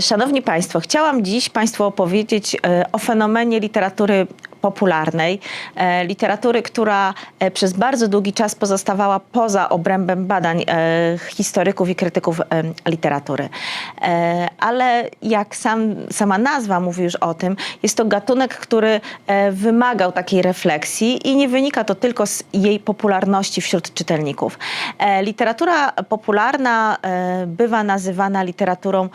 Szanowni Państwo, chciałam dziś Państwu opowiedzieć o fenomenie literatury popularnej, literatury, która przez bardzo długi czas pozostawała poza obrębem badań historyków i krytyków literatury. Ale jak sama nazwa mówi już o tym, jest to gatunek, który wymagał takiej refleksji i nie wynika to tylko z jej popularności wśród czytelników. Literatura popularna bywa nazywana literaturą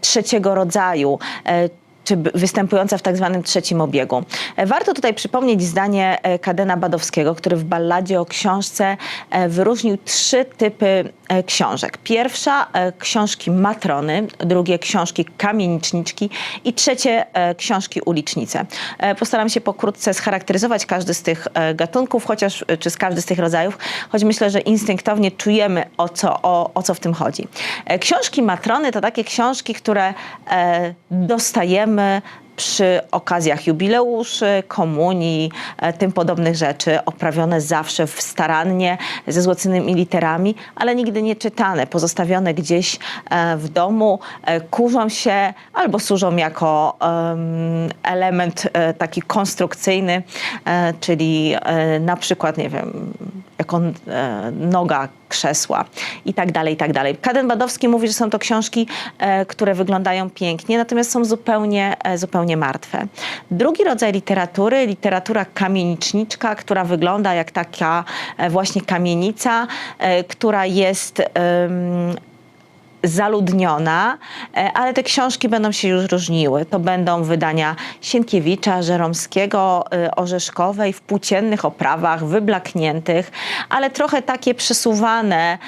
trzeciego rodzaju, czy występująca w tak zwanym trzecim obiegu. Warto tutaj przypomnieć zdanie Kadena Badowskiego, który w balladzie o książce wyróżnił 3 typy książek. Pierwsza książki matrony, drugie książki kamieniczniczki i trzecie książki ulicznice. Postaram się pokrótce scharakteryzować każdy z tych gatunków, czy z każdy z tych rodzajów, choć myślę, że instynktownie czujemy o co w tym chodzi. Książki matrony to takie książki, które dostajemy przy okazjach jubileuszy, komunii, tym podobnych rzeczy, oprawione zawsze starannie, ze złoconymi literami, ale nigdy nie czytane, pozostawione gdzieś w domu, kurzą się albo służą jako element taki konstrukcyjny, czyli na przykład, nie wiem, jako noga krzesła i tak dalej, i tak dalej. Kaden Badowski mówi, że są to książki, które wyglądają pięknie, natomiast są zupełnie martwe. Drugi rodzaj literatury, literatura kamieniczniczka, która wygląda jak taka właśnie kamienica, która jest zaludniona, ale te książki będą się już różniły. To będą wydania Sienkiewicza, Żeromskiego, Orzeszkowej w płóciennych oprawach, wyblakniętych, ale trochę takie przesuwane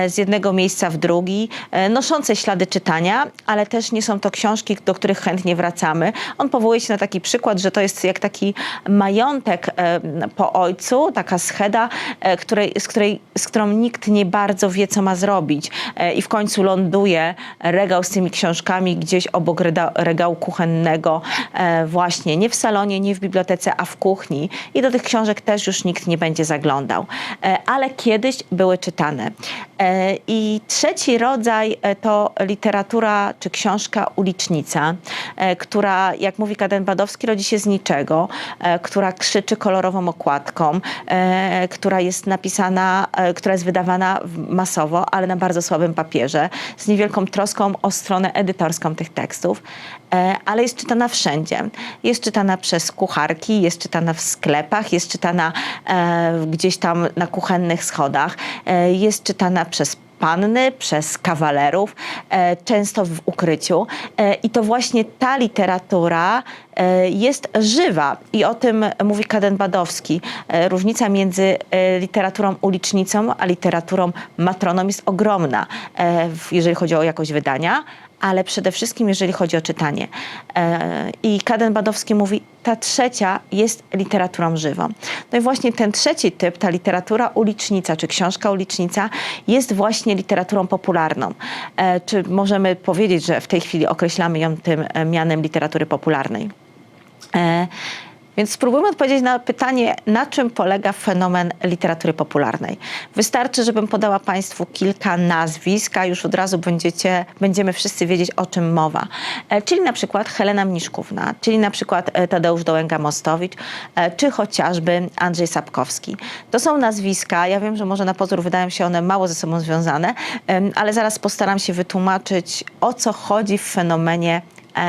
z jednego miejsca w drugi, noszące ślady czytania, ale też nie są to książki, do których chętnie wracamy. On powołuje się na taki przykład, że to jest jak taki majątek po ojcu, taka scheda, z którą nikt nie bardzo wie, co ma zrobić. I w końcu ląduje regał z tymi książkami gdzieś obok regału kuchennego, właśnie nie w salonie, nie w bibliotece, a w kuchni. I do tych książek też już nikt nie będzie zaglądał. Ale kiedyś były czytane. I trzeci rodzaj to literatura czy książka ulicznica, która, jak mówi Kaden Badowski, rodzi się z niczego, która krzyczy kolorową okładką, która jest napisana, która jest wydawana masowo, ale na bardzo słabym papierze, z niewielką troską o stronę edytorską tych tekstów, ale jest czytana wszędzie. Jest czytana przez kucharki, jest czytana w sklepach, jest czytana gdzieś tam na kuchennych schodach, jest czytana przez panny, przez kawalerów, często w ukryciu. I to właśnie ta literatura jest żywa. I o tym mówi Kaden Badowski. Różnica między literaturą ulicznicą a literaturą matroną jest ogromna, jeżeli chodzi o jakość wydania, ale przede wszystkim jeżeli chodzi o czytanie. I Kaden Badowski mówi, ta trzecia jest literaturą żywą. No i właśnie ten trzeci typ, ta literatura ulicznica, czy książka ulicznica, jest właśnie literaturą popularną. Czy możemy powiedzieć, że w tej chwili określamy ją tym mianem literatury popularnej? Więc spróbujmy odpowiedzieć na pytanie, na czym polega fenomen literatury popularnej. Wystarczy, żebym podała Państwu kilka nazwisk, a już od razu będziemy wszyscy wiedzieć, o czym mowa. Czyli na przykład Helena Mniszkówna, czyli na przykład Tadeusz Dołęga-Mostowicz, czy chociażby Andrzej Sapkowski. To są nazwiska, ja wiem, że może na pozór wydają się one mało ze sobą związane, ale zaraz postaram się wytłumaczyć, o co chodzi w fenomenie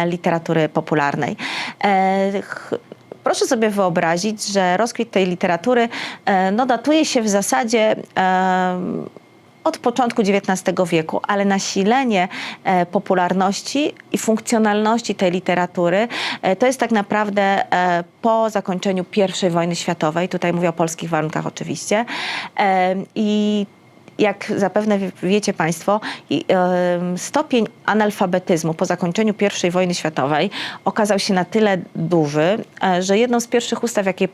literatury popularnej. Proszę sobie wyobrazić, że rozkwit tej literatury datuje się w zasadzie od początku XIX wieku, ale nasilenie popularności i funkcjonalności tej literatury to jest tak naprawdę po zakończeniu I wojny światowej. Tutaj mówię o polskich warunkach oczywiście. I jak zapewne wiecie Państwo, stopień analfabetyzmu po zakończeniu I wojny światowej okazał się na tyle duży, że jedną z pierwszych ustaw, jakie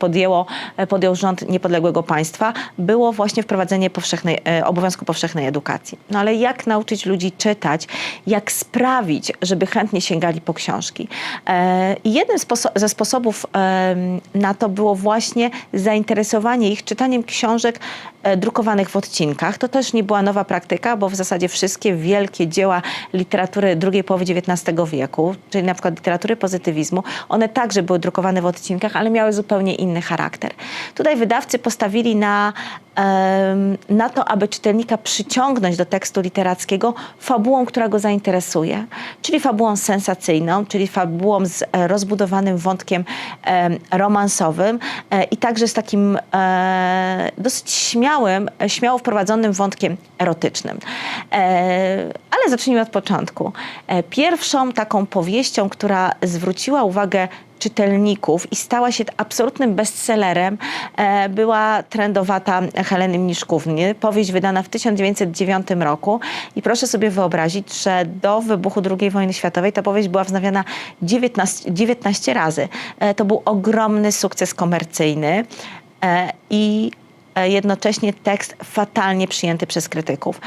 podjął rząd niepodległego państwa, było właśnie wprowadzenie obowiązku powszechnej edukacji. No ale jak nauczyć ludzi czytać, jak sprawić, żeby chętnie sięgali po książki? I jednym ze sposobów na to było właśnie zainteresowanie ich czytaniem książek drukowanych w odcinkach. To też nie była nowa praktyka, bo w zasadzie wszystkie wielkie dzieła literatury drugiej połowy XIX wieku, czyli na przykład literatury pozytywizmu, one także były drukowane w odcinkach, ale miały zupełnie inny charakter. Tutaj wydawcy postawili na to, aby czytelnika przyciągnąć do tekstu literackiego fabułą, która go zainteresuje, czyli fabułą sensacyjną, czyli fabułą z rozbudowanym wątkiem romansowym i także z takim dosyć śmiało wprowadzonym wątkiem erotycznym. Ale zacznijmy od początku. Pierwszą taką powieścią, która zwróciła uwagę czytelników i stała się absolutnym bestsellerem, była Trędowata Heleny Mniszkówny. Powieść wydana w 1909 roku i proszę sobie wyobrazić, że do wybuchu II wojny światowej ta powieść była wznawiana 19 razy. To był ogromny sukces komercyjny i jednocześnie tekst fatalnie przyjęty przez krytyków.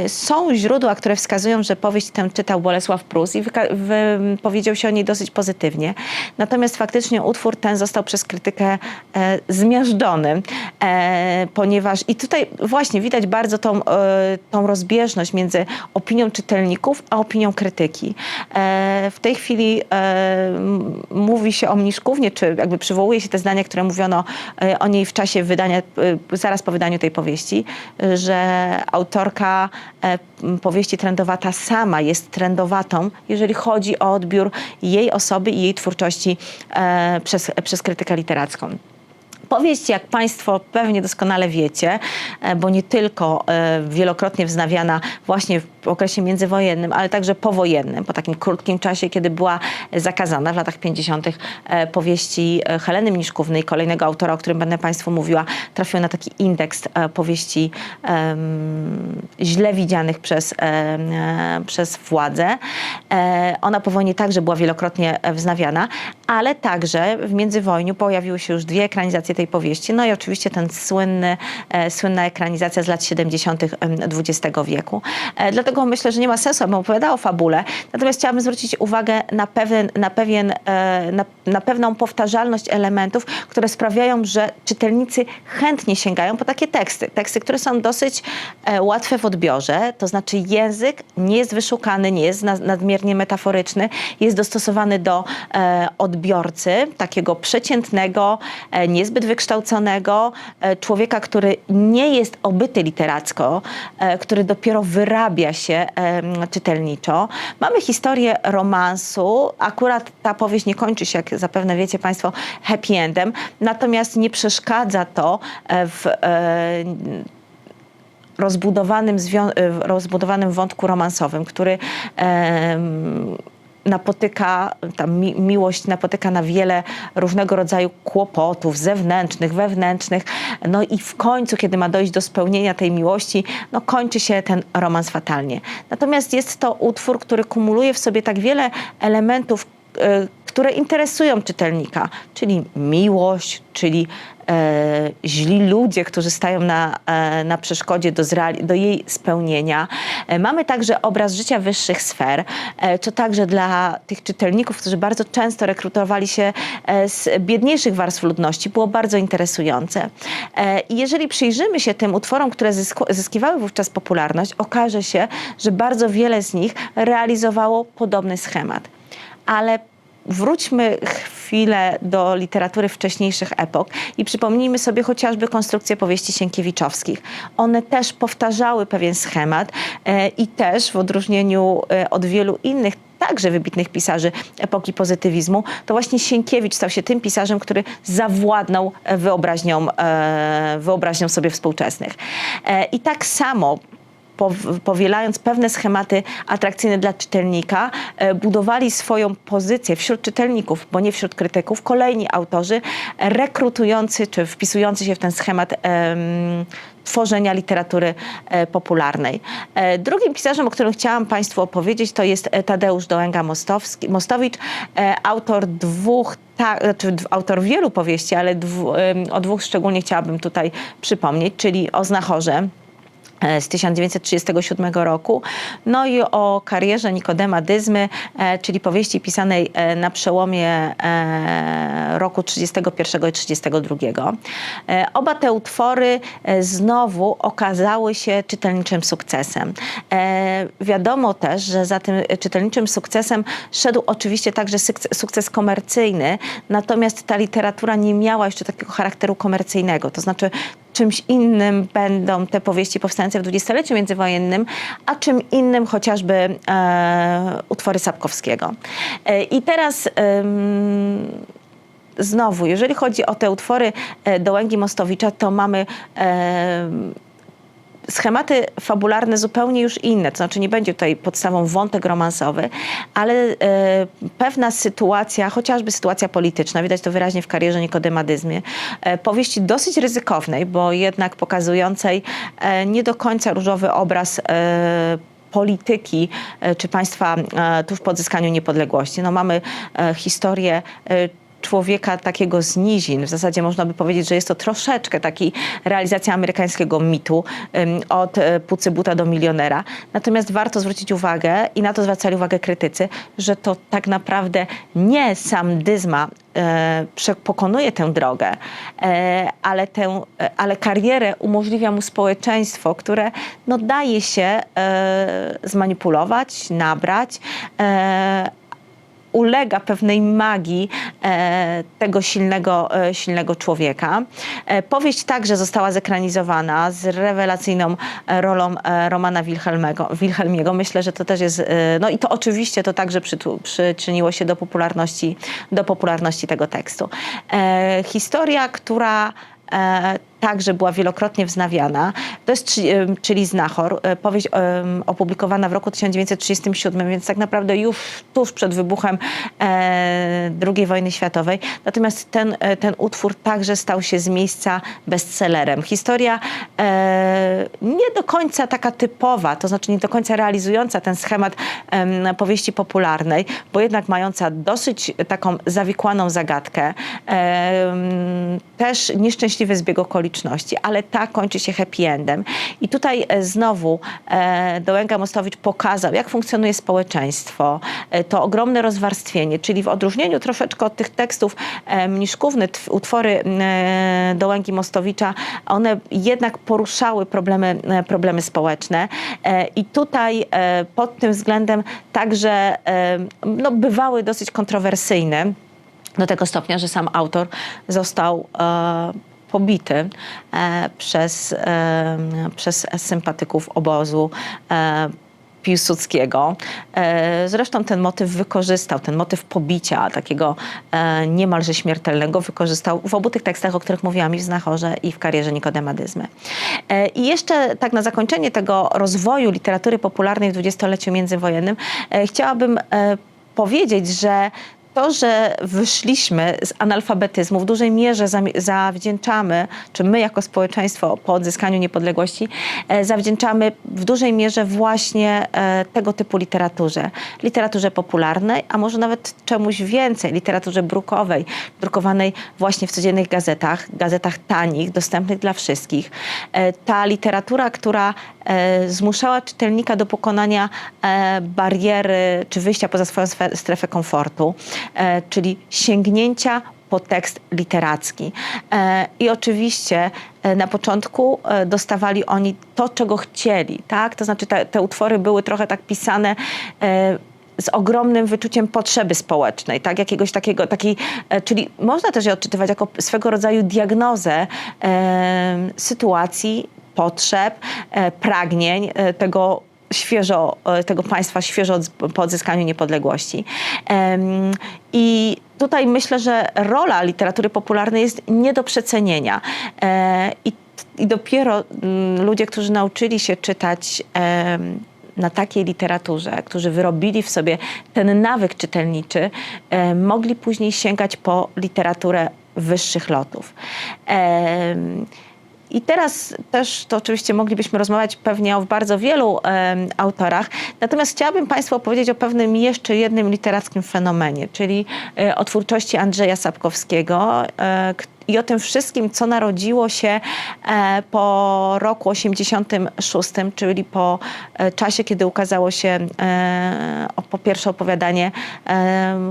Są źródła, które wskazują, że powieść tę czytał Bolesław Prus i wypowiedział się o niej dosyć pozytywnie. Natomiast faktycznie utwór ten został przez krytykę zmiażdżony, ponieważ i tutaj właśnie widać bardzo tą rozbieżność między opinią czytelników a opinią krytyki. W tej chwili mówi się o Mniszkównie, czy jakby przywołuje się te zdania, które mówiono o niej w czasie wydania, zaraz po wydaniu tej powieści, że autorka powieści Trędowata sama jest trędowatą, jeżeli chodzi o odbiór jej osoby i jej twórczości przez krytykę literacką. Powieść, jak Państwo pewnie doskonale wiecie, bo nie tylko wielokrotnie wznawiana właśnie w okresie międzywojennym, ale także powojennym, po takim krótkim czasie, kiedy była zakazana w latach 50. Powieści Heleny Mniszkówny i kolejnego autora, o którym będę Państwu mówiła, trafiły na taki indeks powieści źle widzianych przez władzę. Ona po wojnie także była wielokrotnie wznawiana, ale także w międzywojniu pojawiły się już dwie ekranizacje tej powieści. No i oczywiście słynna ekranizacja z lat 70. XX wieku. Dlatego myślę, że nie ma sensu, abym opowiadała o fabule. Natomiast chciałabym zwrócić uwagę na pewną powtarzalność elementów, które sprawiają, że czytelnicy chętnie sięgają po takie teksty. Teksty, które są dosyć łatwe w odbiorze, to znaczy język nie jest wyszukany, nie jest nadmiernie metaforyczny, jest dostosowany do odbiorcy, takiego przeciętnego, niezbyt wykształconego człowieka, który nie jest obyty literacko, który dopiero wyrabia się czytelniczo. Mamy historię romansu. Akurat ta powieść nie kończy się, jak zapewne wiecie Państwo, happy endem, natomiast nie przeszkadza to w rozbudowanym wątku romansowym, który ta miłość napotyka na wiele różnego rodzaju kłopotów zewnętrznych, wewnętrznych. No i w końcu, kiedy ma dojść do spełnienia tej miłości, no kończy się ten romans fatalnie. Natomiast jest to utwór, który kumuluje w sobie tak wiele elementów, które interesują czytelnika, czyli miłość, czyli źli ludzie, którzy stają na przeszkodzie do jej spełnienia. Mamy także obraz życia wyższych sfer, co także dla tych czytelników, którzy bardzo często rekrutowali się z biedniejszych warstw ludności, było bardzo interesujące. I jeżeli przyjrzymy się tym utworom, które zyskiwały wówczas popularność, okaże się, że bardzo wiele z nich realizowało podobny schemat. Ale wróćmy chwilę do literatury wcześniejszych epok i przypomnijmy sobie chociażby konstrukcję powieści sienkiewiczowskich. One też powtarzały pewien schemat i też w odróżnieniu od wielu innych także wybitnych pisarzy epoki pozytywizmu, to właśnie Sienkiewicz stał się tym pisarzem, który zawładnął wyobraźnią sobie współczesnych. I tak samo powielając pewne schematy atrakcyjne dla czytelnika, budowali swoją pozycję wśród czytelników, bo nie wśród krytyków, kolejni autorzy rekrutujący czy wpisujący się w ten schemat tworzenia literatury popularnej. Drugim pisarzem, o którym chciałam Państwu opowiedzieć, to jest Tadeusz Dołęga-Mostowicz, autor wielu powieści, ale o dwóch szczególnie chciałabym tutaj przypomnieć, czyli o Znachorze z 1937 roku, no i o karierze Nikodema Dyzmy, czyli powieści pisanej na przełomie roku 31 i 32. Oba te utwory znowu okazały się czytelniczym sukcesem. Wiadomo też, że za tym czytelniczym sukcesem szedł oczywiście także sukces komercyjny, natomiast ta literatura nie miała jeszcze takiego charakteru komercyjnego, to znaczy czymś innym będą te powieści powstające w dwudziestoleciu międzywojennym, a czym innym chociażby utwory Sapkowskiego. I teraz znowu, jeżeli chodzi o te utwory Dołęgi-Mostowicza, to mamy schematy fabularne zupełnie już inne, to znaczy nie będzie tutaj podstawą wątek romansowy, ale pewna sytuacja, chociażby sytuacja polityczna, widać to wyraźnie w karierze Nikodema Dyzmy, powieści dosyć ryzykownej, bo jednak pokazującej nie do końca różowy obraz polityki czy państwa tuż po odzyskaniu niepodległości. No, mamy historię człowieka takiego z nizin. W zasadzie można by powiedzieć, że jest to troszeczkę taki realizacja amerykańskiego mitu od Pucybuta do milionera. Natomiast warto zwrócić uwagę, i na to zwracali uwagę krytycy, że to tak naprawdę nie sam Dyzma pokonuje tę drogę, ale karierę umożliwia mu społeczeństwo, które no, daje się zmanipulować, nabrać, ulega pewnej magii tego silnego człowieka. Powieść także została zekranizowana z rewelacyjną rolą Romana Wilhelmiego. Myślę, że to też jest, no i to oczywiście to także przyczyniło się do popularności tego tekstu. Historia, która także była wielokrotnie wznawiana. To jest Czyli Znachor, powieść opublikowana w roku 1937, więc tak naprawdę już tuż przed wybuchem II wojny światowej. Natomiast ten utwór także stał się z miejsca bestsellerem. Historia nie do końca taka typowa, to znaczy nie do końca realizująca ten schemat powieści popularnej, bo jednak mająca dosyć taką zawikłaną zagadkę, też nieszczęśliwy zbieg okoliczności, ale ta kończy się happy endem. I tutaj znowu Dołęga-Mostowicz pokazał, jak funkcjonuje społeczeństwo, to ogromne rozwarstwienie, czyli w odróżnieniu troszeczkę od tych tekstów mniszkówny, utwory Dołęgi-Mostowicza, one jednak poruszały problemy społeczne i tutaj pod tym względem także no, bywały dosyć kontrowersyjne, do tego stopnia, że sam autor został pobity przez sympatyków obozu Piłsudskiego. Zresztą ten motyw pobicia, takiego niemalże śmiertelnego, wykorzystał w obu tych tekstach, o których mówiłam, i w Znachorze, i w karierze Nikodema Dyzmy. I jeszcze tak na zakończenie tego rozwoju literatury popularnej w dwudziestoleciu międzywojennym chciałabym powiedzieć, że to, że wyszliśmy z analfabetyzmu, w dużej mierze zawdzięczamy, czy my jako społeczeństwo po odzyskaniu niepodległości, zawdzięczamy w dużej mierze właśnie tego typu literaturze. Literaturze popularnej, a może nawet czemuś więcej, literaturze brukowej, drukowanej właśnie w codziennych gazetach tanich, dostępnych dla wszystkich. Ta literatura, która zmuszała czytelnika do pokonania bariery, czy wyjścia poza swoją strefę komfortu, czyli sięgnięcia po tekst literacki. I oczywiście na początku dostawali oni to, czego chcieli, tak? To znaczy te utwory były trochę tak pisane z ogromnym wyczuciem potrzeby społecznej, tak? Czyli można też je odczytywać jako swego rodzaju diagnozę sytuacji, potrzeb, pragnień tego państwa świeżo po odzyskaniu niepodległości. I tutaj myślę, że rola literatury popularnej jest nie do przecenienia. I dopiero ludzie, którzy nauczyli się czytać na takiej literaturze, którzy wyrobili w sobie ten nawyk czytelniczy, mogli później sięgać po literaturę wyższych lotów. I teraz też to oczywiście moglibyśmy rozmawiać pewnie o bardzo wielu autorach, natomiast chciałabym Państwu opowiedzieć o pewnym jeszcze jednym literackim fenomenie, czyli o twórczości Andrzeja Sapkowskiego i o tym wszystkim, co narodziło się po roku 86, czyli po czasie, kiedy ukazało się po pierwsze opowiadanie,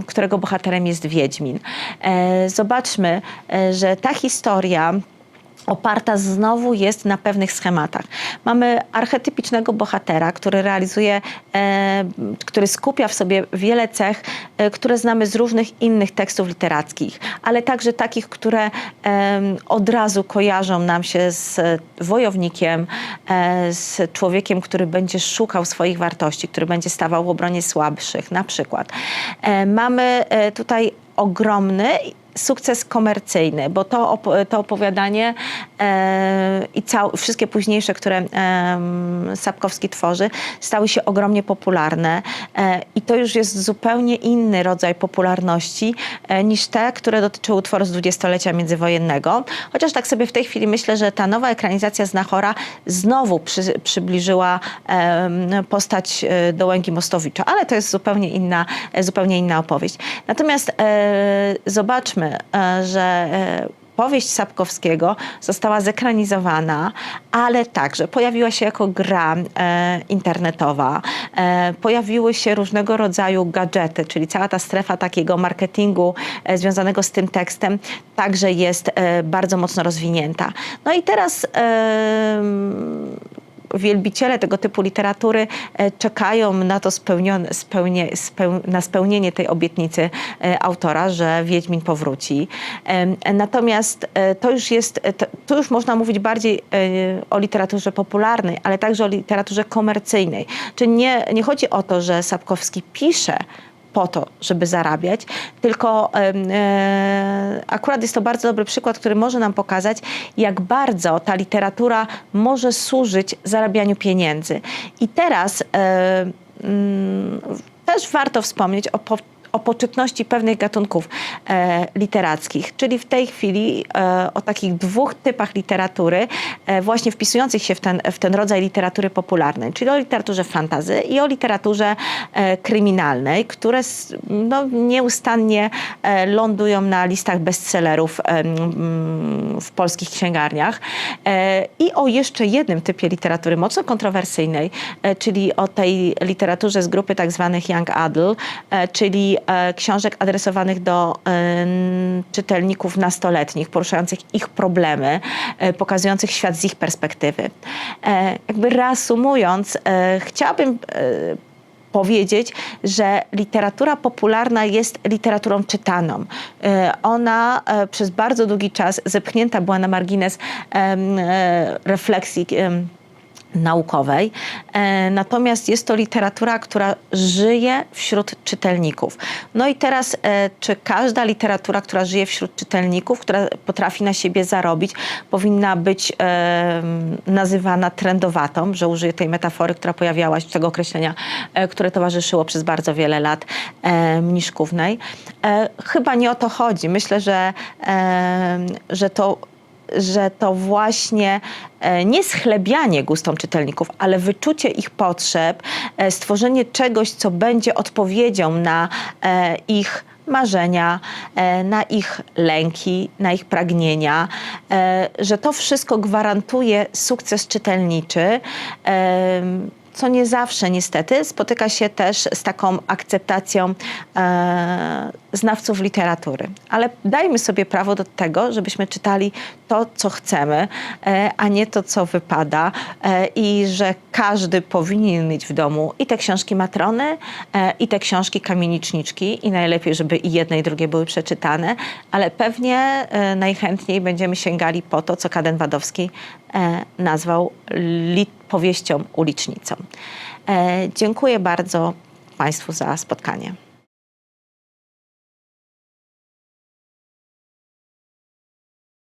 którego bohaterem jest Wiedźmin. Zobaczmy, że ta historia oparta znowu jest na pewnych schematach. Mamy archetypicznego bohatera, który realizuje, który skupia w sobie wiele cech, które znamy z różnych innych tekstów literackich, ale także takich, które od razu kojarzą nam się z wojownikiem, z człowiekiem, który będzie szukał swoich wartości, który będzie stawał w obronie słabszych, na przykład. Mamy tutaj ogromny sukces komercyjny, bo to opowiadanie i wszystkie późniejsze, które Sapkowski tworzy, stały się ogromnie popularne i to już jest zupełnie inny rodzaj popularności niż te, które dotyczyły utworu z dwudziestolecia międzywojennego. Chociaż tak sobie w tej chwili myślę, że ta nowa ekranizacja Znachora znowu przybliżyła postać Dołęgi Mostowicza, ale to jest zupełnie inna opowieść. Natomiast zobaczmy, że powieść Sapkowskiego została zekranizowana, ale także pojawiła się jako gra internetowa. Pojawiły się różnego rodzaju gadżety, czyli cała ta strefa takiego marketingu związanego z tym tekstem także jest bardzo mocno rozwinięta. No i teraz wielbiciele tego typu literatury czekają na to na spełnienie tej obietnicy autora, że Wiedźmin powróci. Natomiast tu już można mówić bardziej o literaturze popularnej, ale także o literaturze komercyjnej. Czyli nie chodzi o to, że Sapkowski pisze po to, żeby zarabiać, tylko akurat jest to bardzo dobry przykład, który może nam pokazać, jak bardzo ta literatura może służyć zarabianiu pieniędzy. I teraz też warto wspomnieć o poczytności pewnych gatunków literackich, czyli w tej chwili o takich dwóch typach literatury właśnie wpisujących się w ten rodzaj literatury popularnej, czyli o literaturze fantasy i o literaturze kryminalnej, które nieustannie lądują na listach bestsellerów w polskich księgarniach i o jeszcze jednym typie literatury mocno kontrowersyjnej, czyli o tej literaturze z grupy tak zwanych young adult, czyli książek adresowanych do czytelników nastoletnich, poruszających ich problemy, pokazujących świat z ich perspektywy. Jakby reasumując, chciałabym powiedzieć, że literatura popularna jest literaturą czytaną. Ona przez bardzo długi czas zepchnięta była na margines refleksji naukowej. Natomiast jest to literatura, która żyje wśród czytelników. No i teraz, czy każda literatura, która żyje wśród czytelników, która potrafi na siebie zarobić, powinna być nazywana trendowatą, że użyję tej metafory, która pojawiała się, tego określenia, które towarzyszyło przez bardzo wiele lat Mniszkównej. Chyba nie o to chodzi. Myślę, że to właśnie nie schlebianie gustom czytelników, ale wyczucie ich potrzeb, stworzenie czegoś, co będzie odpowiedzią na ich marzenia, na ich lęki, na ich pragnienia, że to wszystko gwarantuje sukces czytelniczy, co nie zawsze niestety spotyka się też z taką akceptacją znawców literatury. Ale dajmy sobie prawo do tego, żebyśmy czytali to, co chcemy, a nie to, co wypada i że każdy powinien mieć w domu i te książki Matrony, i te książki Kamieniczniczki i najlepiej, żeby i jedne i drugie były przeczytane, ale pewnie najchętniej będziemy sięgali po to, co Kaden-Wadowski nazwał powieścią ulicznicą. Dziękuję bardzo Państwu za spotkanie.